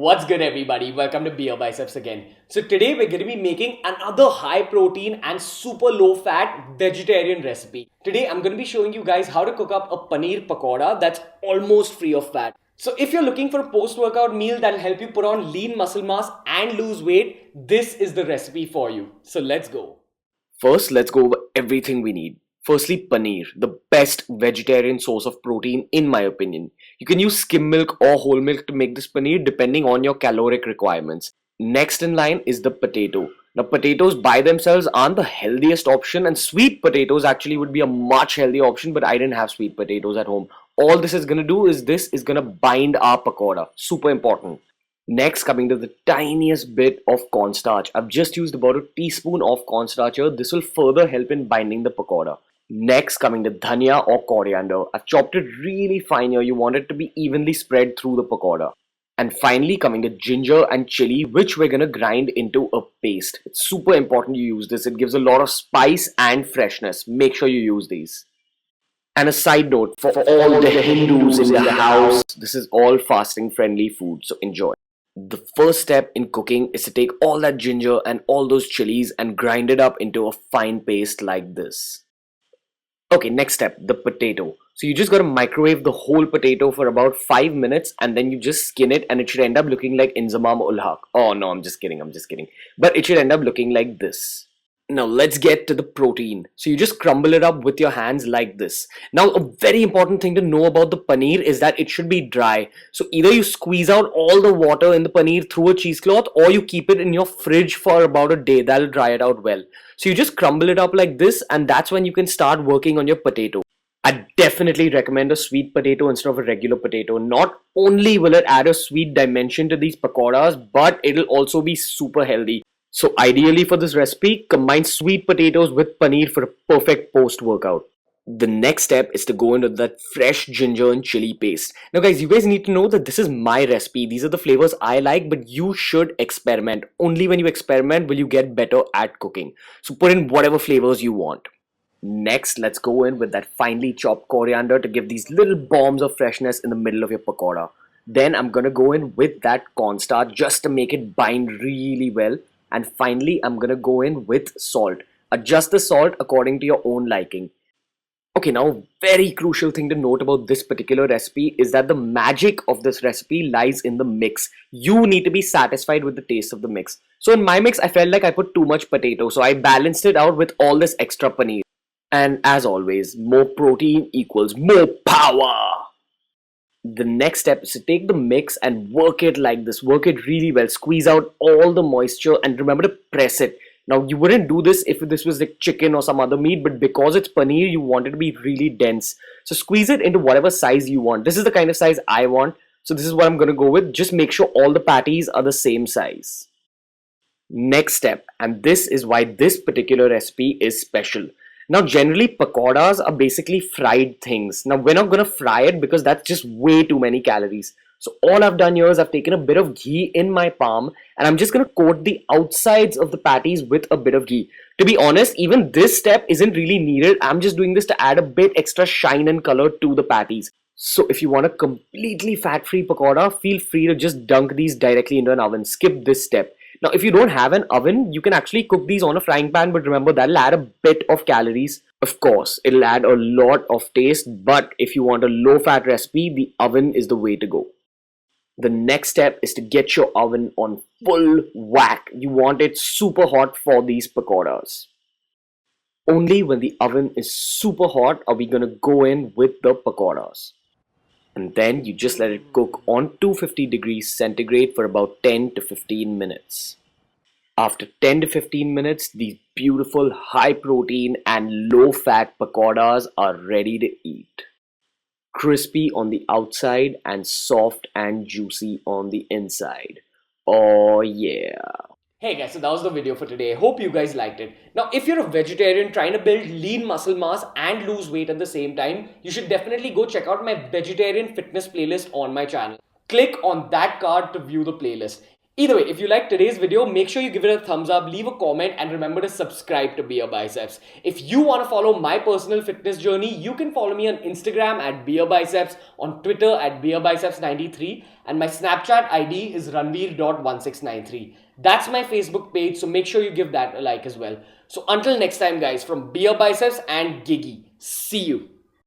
What's good everybody? Welcome to BeerBiceps again. So today we're going to be making another high protein and super low fat vegetarian recipe. Today I'm going to be showing you guys how to cook up a paneer pakora that's almost free of fat. So if you're looking for a post-workout meal that'll help you put on lean muscle mass and lose weight, this is the recipe for you. So let's go. First, let's go over everything we need. Firstly, paneer, the best vegetarian source of protein in my opinion. You can use skim milk or whole milk to make this paneer depending on your caloric requirements. Next in line is the potato. Now, potatoes by themselves aren't the healthiest option, and sweet potatoes actually would be a much healthier option, but I didn't have sweet potatoes at home. All this is gonna do is bind our pakora. Super important. Next, coming to the tiniest bit of cornstarch. I've just used about a teaspoon of cornstarch here. This will further help in binding the pakora. Next, coming to dhania or coriander. I've chopped it really fine here. You want it to be evenly spread through the pakora. And finally, coming to ginger and chili, which we're gonna grind into a paste. It's super important you use this. It gives a lot of spice and freshness. Make sure you use these. And a side note, for all the Hindus in the house, this is all fasting friendly food, so enjoy. The first step in cooking is to take all that ginger and all those chilies and grind it up into a fine paste like this. Okay, next step, the potato. So you just gotta microwave the whole potato for about 5 minutes and then you just skin it and it should end up looking like inzamam ul haq. Oh no, I'm just kidding. But it should end up looking like this. Now let's get to the protein. So you just crumble it up with your hands like this. Now a very important thing to know about the paneer is that it should be dry. So either you squeeze out all the water in the paneer through a cheesecloth or you keep it in your fridge for about a day. That'll dry it out well. So you just crumble it up like this and that's when you can start working on your potato. I definitely recommend a sweet potato instead of a regular potato. Not only will it add a sweet dimension to these pakoras, but it'll also be super healthy. So ideally for this recipe, combine sweet potatoes with paneer for a perfect post-workout. The next step is to go into that fresh ginger and chili paste. Now guys, you guys need to know that this is my recipe. These are the flavors I like, but you should experiment. Only when you experiment will you get better at cooking. So put in whatever flavors you want. Next, let's go in with that finely chopped coriander to give these little bombs of freshness in the middle of your pakora. Then I'm gonna go in with that cornstarch just to make it bind really well. And finally, I'm gonna go in with salt. Adjust the salt according to your own liking. Okay, now very crucial thing to note about this particular recipe is that the magic of this recipe lies in the mix. You need to be satisfied with the taste of the mix. So in my mix, I felt like I put too much potato, so I balanced it out with all this extra paneer. And as always, more protein equals more power. The next step is to take the mix and work it like this. Work it really well. Squeeze out all the moisture and remember to press it. Now, you wouldn't do this if this was like chicken or some other meat, but because it's paneer, you want it to be really dense. So squeeze it into whatever size you want. This is the kind of size I want. So this is what I'm going to go with. Just make sure all the patties are the same size. Next step, and this is why this particular recipe is special. Now generally pakoras are basically fried things. Now we're not going to fry it because that's just way too many calories. So all I've done here is I've taken a bit of ghee in my palm and I'm just going to coat the outsides of the patties with a bit of ghee. To be honest, even this step isn't really needed. I'm just doing this to add a bit extra shine and color to the patties. So if you want a completely fat-free pakora, feel free to just dunk these directly into an oven. Skip this step. Now, if you don't have an oven, you can actually cook these on a frying pan, but remember that'll add a bit of calories. Of course, it'll add a lot of taste, but if you want a low-fat recipe, the oven is the way to go. The next step is to get your oven on full whack. You want it super hot for these pakoras. Only when the oven is super hot are we going to go in with the pakoras. And then you just let it cook on 250 degrees centigrade for about 10 to 15 minutes. After 10 to 15 minutes, these beautiful high protein and low fat pakoras are ready to eat. Crispy on the outside and soft and juicy on the inside. Oh yeah. Hey guys, so that was the video for today. Hope you guys liked it. Now, if you're a vegetarian trying to build lean muscle mass and lose weight at the same time, you should definitely go check out my vegetarian fitness playlist on my channel. Click on that card to view the playlist. Either way, if you like today's video, make sure you give it a thumbs up, leave a comment, and remember to subscribe to BeerBiceps. If you want to follow my personal fitness journey, you can follow me on Instagram at BeerBiceps, on Twitter at BeerBiceps93, and my Snapchat ID is ranveer.1693. That's my Facebook page, so make sure you give that a like as well. So until next time, guys, from BeerBiceps and Ghee, see you.